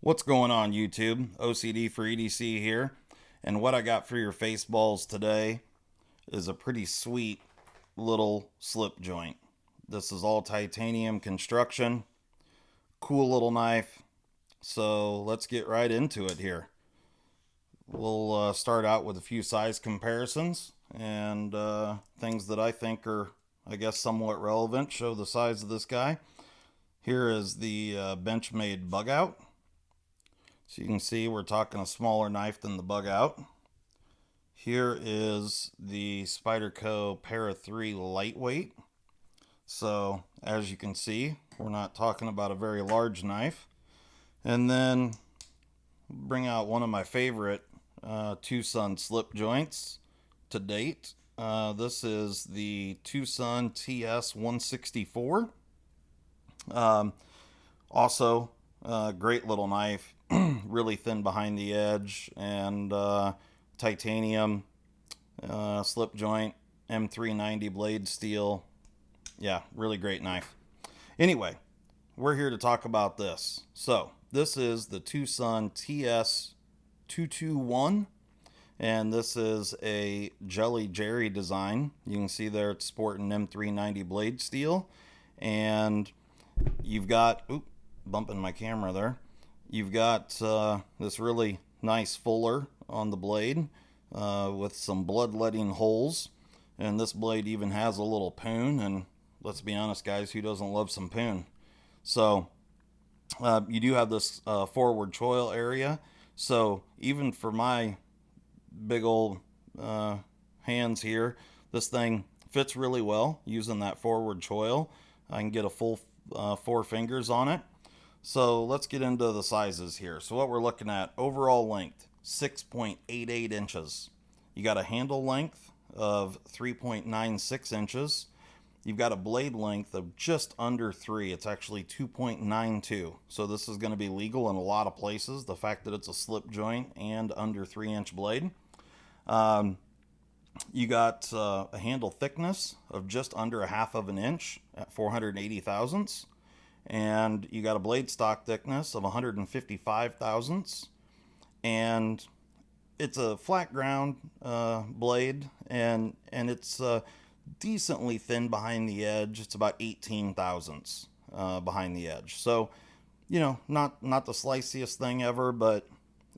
What's going on, YouTube? OCD for EDC here, and what I got for your face balls today is a pretty sweet little slip joint. This is all titanium construction, cool little knife, so let's get right into it here. We'll start out with a few size comparisons and things that I think are, I guess, somewhat relevant. Show the size of this guy. Here is the Benchmade bug out. So you can see we're talking a smaller knife than the bug out. Here is the Spyderco Para 3 lightweight. So as you can see, we're not talking about a very large knife. And then bring out one of my favorite TwoSun slip joints to date. This is the TwoSun TS-164. Also, great little knife, really thin behind the edge, and titanium slip joint, M390 blade steel. Yeah, really great knife. Anyway, we're here to talk about this. So, this is the TwoSun TS-221, and this is a Jelly Jerry design. You can see there it's sporting M390 blade steel, and you've got, bumping my camera there. You've got this really nice fuller on the blade with some bloodletting holes. And this blade even has a little poon. And let's be honest, guys, who doesn't love some poon? So you do have this forward choil area. So even for my big old hands here, this thing fits really well using that forward choil. I can get a full 4 fingers on it. So let's get into the sizes here. So what we're looking at, overall length, 6.88 inches. You got a handle length of 3.96 inches. You've got a blade length of just under 3. It's actually 2.92. So this is going to be legal in a lot of places, the fact that it's a slip joint and under 3-inch blade. You got a handle thickness of just under 1/2 of an inch at 480 thousandths. And you got a blade stock thickness of 155 thousandths. And it's a flat ground blade, and it's decently thin behind the edge. It's about 18 thousandths behind the edge. So, not the sliciest thing ever, but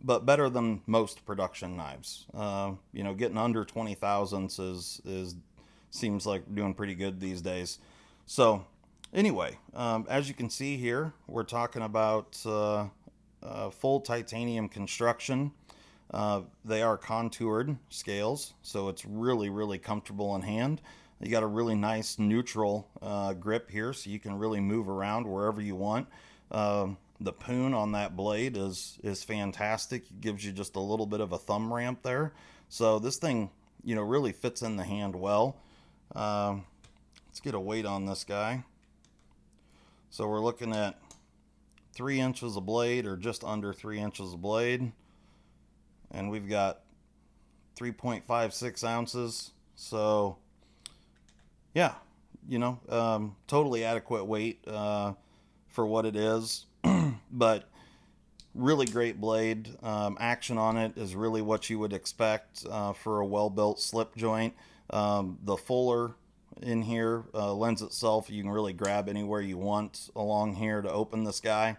better than most production knives. Getting under 20 thousandths is seems like doing pretty good these days. So anyway, as you can see here, we're talking about full titanium construction. They are contoured scales, so it's really, really comfortable in hand. You got a really nice neutral grip here, so you can really move around wherever you want. The poon on that blade is fantastic. It gives you just a little bit of a thumb ramp there. So this thing, really fits in the hand well. Let's get a weight on this guy. So we're looking at 3 inches of blade, or just under 3 inches of blade. And we've got 3.56 ounces. So yeah, totally adequate weight for what it is. But really great blade. Action on it is really what you would expect for a well-built slip joint. The fuller in here lends itself. You can really grab anywhere you want along here to open this guy.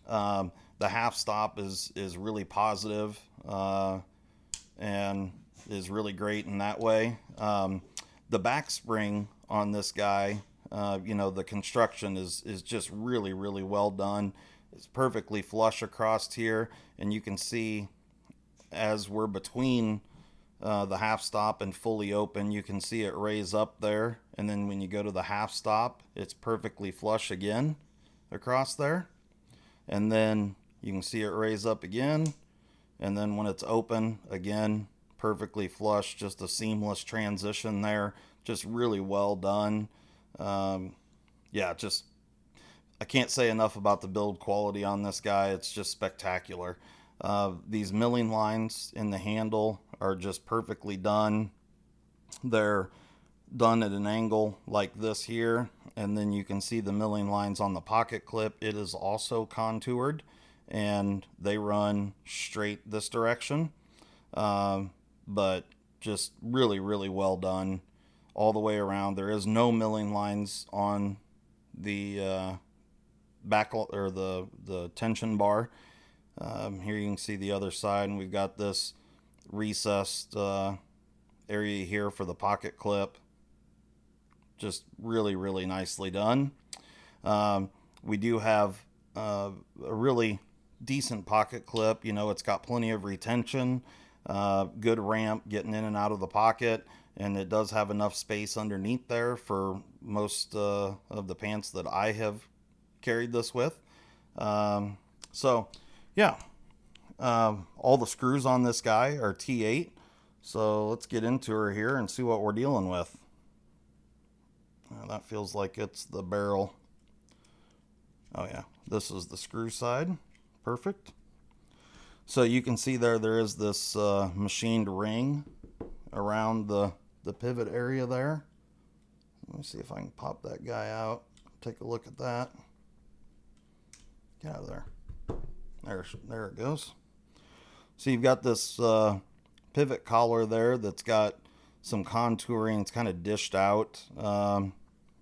The half stop is really positive, and is really great in that way. The back spring on this guy, the construction is just really, really well done. It's perfectly flush across here, and you can see as we're between the half stop and fully open, you can see it raise up there, and then when you go to the half stop, it's perfectly flush again across there, and then you can see it raise up again, and then when it's open again, perfectly flush. Just a seamless transition there, just really well done. Yeah, just I can't say enough about the build quality on this guy. It's just spectacular. These milling lines in the handle are just perfectly done. They're done at an angle like this here, and then you can see the milling lines on the pocket clip. It is also contoured, and they run straight this direction. But just really, really well done all the way around. There is no milling lines on the back or the tension bar. Here you can see the other side, and we've got this recessed area here for the pocket clip. Just really, really nicely done. We do have a really decent pocket clip. You know, it's got plenty of retention, good ramp getting in and out of the pocket, and it does have enough space underneath there for most of the pants that I have carried this with. So yeah, all the screws on this guy are T8. So let's get into her here and see what we're dealing with. That feels like it's the barrel. Oh yeah, this is the screw side. Perfect. So you can see there is this machined ring around the pivot area there. Let me see if I can pop that guy out. Take a look at that. Get out of there. There it goes. So you've got this pivot collar there that's got some contouring. It's kind of dished out,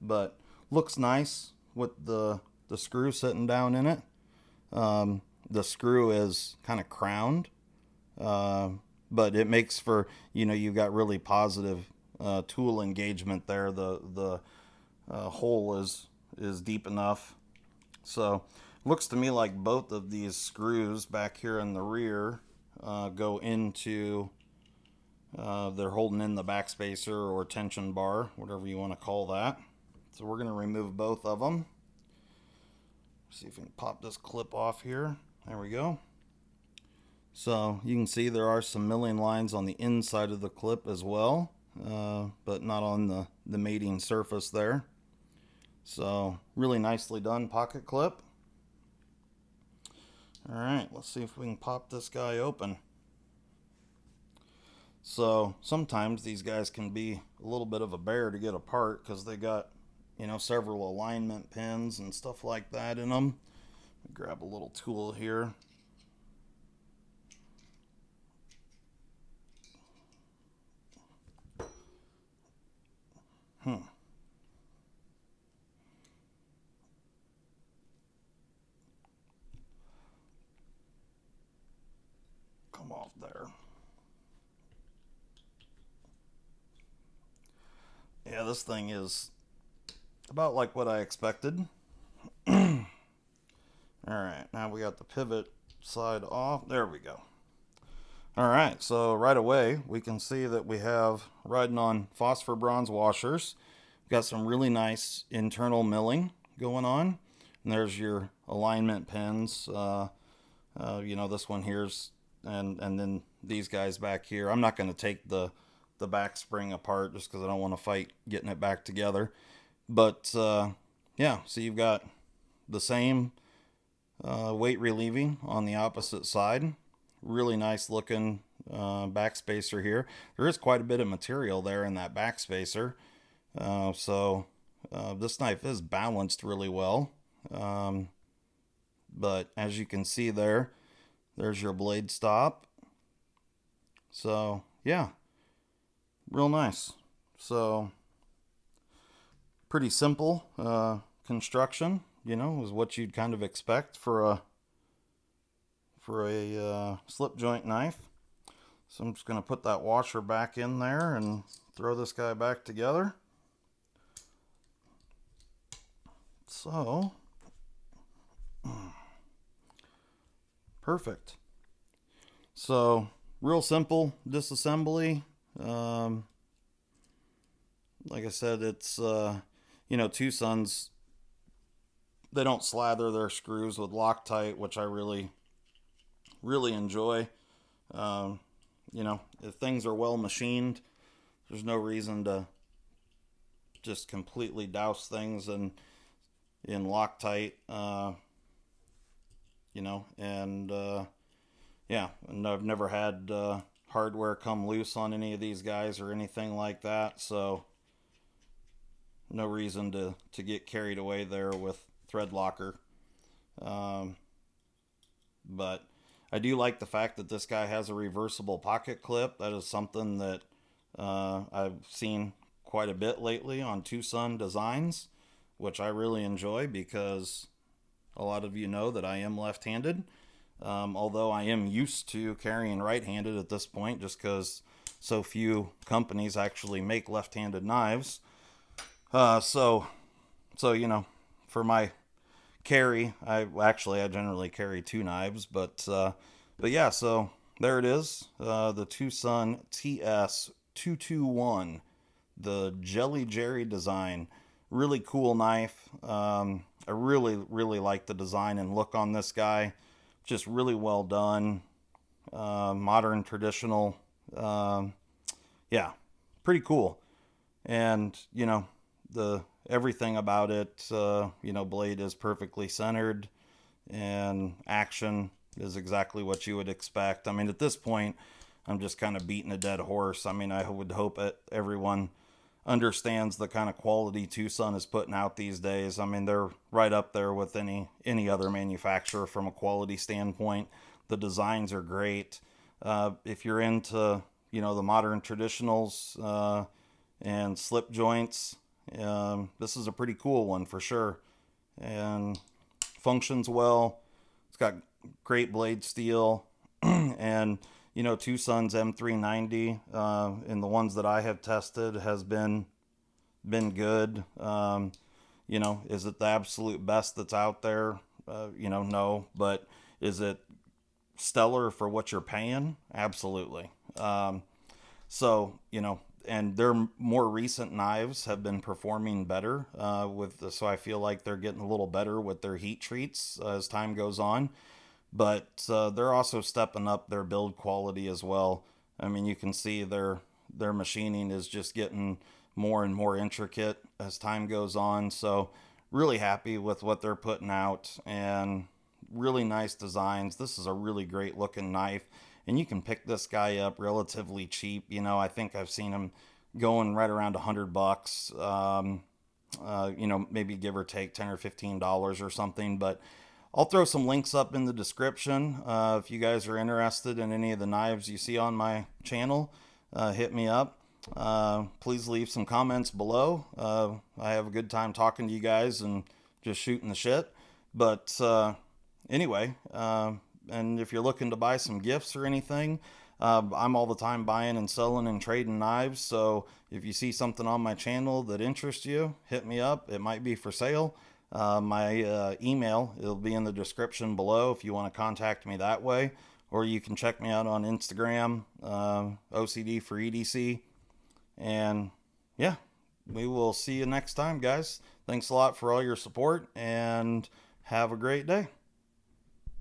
but looks nice with the screw sitting down in it. The screw is kind of crowned, but it makes for, you know, you've got really positive tool engagement there. The hole is deep enough. So looks to me like both of these screws back here in the rear go into, they're holding in the backspacer or tension bar, whatever you want to call that. So we're going to remove both of them. See if we can pop this clip off here. There we go. So you can see there are some milling lines on the inside of the clip as well, but not on the mating surface there. So really nicely done pocket clip. All right, let's see if we can pop this guy open. So sometimes these guys can be a little bit of a bear to get apart because they got, you know, several alignment pins and stuff like that in them. Grab a little tool here. Come off there. Yeah, this thing is about like what I expected. Alright, now we got the pivot side off. There we go. Alright, so right away we can see that we have, riding on phosphor bronze washers, we've got some really nice internal milling going on. And there's your alignment pins. You know, this one here's, and then these guys back here. I'm not going to take the back spring apart just because I don't want to fight getting it back together. But yeah, so you've got the same weight relieving on the opposite side. Really nice looking backspacer here. There is quite a bit of material there in that backspacer. So this knife is balanced really well. But as you can see there's your blade stop. So yeah, real nice. So pretty simple construction, you know, is what you'd kind of expect for a slip joint knife. So I'm just going to put that washer back in there and throw this guy back together. So perfect. So real simple disassembly. Like I said, it's you know, TwoSuns, they don't slather their screws with Loctite, which I really enjoy. You know, if things are well machined, there's no reason to just completely douse things in Loctite. You know, and yeah, and I've never had hardware come loose on any of these guys or anything like that, so no reason to get carried away there with thread locker. But I do like the fact that this guy has a reversible pocket clip. That is something that I've seen quite a bit lately on TwoSun designs, which I really enjoy because a lot of you know that I am left-handed. Although I am used to carrying right-handed at this point, just because so few companies actually make left-handed knives. So you know, for my carry, I generally carry two knives, but yeah. So there it is, the TwoSun TS-221, the Jelly Jerry design. Really cool knife. I really like the design and look on this guy. Just really well done. Modern, traditional. Yeah, pretty cool. And you know, the everything about it, you know, blade is perfectly centered, and action is exactly what you would expect. I mean, at this point, I'm just kind of beating a dead horse. I mean, I would hope that everyone understands the kind of quality TwoSun is putting out these days. I mean, they're right up there with any other manufacturer from a quality standpoint. The designs are great. If you're into, you know, the modern traditionals and slip joints, this is a pretty cool one for sure, and functions well. It's got great blade steel, and you know, TwoSun's M390 in the ones that I have tested has been good. You know, is it the absolute best that's out there? You know, no, but is it stellar for what you're paying? Absolutely. So you know, and their more recent knives have been performing better so I feel like they're getting a little better with their heat treats as time goes on. But they're also stepping up their build quality as well. I mean, you can see their machining is just getting more and more intricate as time goes on. So really happy with what they're putting out, and really nice designs. This is a really great looking knife, and you can pick this guy up relatively cheap. You know, I think I've seen him going right around $100. You know, maybe give or take $10 or $15 or something. But I'll throw some links up in the description. If you guys are interested in any of the knives you see on my channel, hit me up. Please leave some comments below. I have a good time talking to you guys and just shooting the shit. But anyway, and if you're looking to buy some gifts or anything, I'm all the time buying and selling and trading knives. So if you see something on my channel that interests you, hit me up. It might be for sale. My email, it'll be in the description below if you want to contact me that way. Or you can check me out on Instagram, OCD for EDC. And yeah, we will see you next time, guys. Thanks a lot for all your support, and have a great day.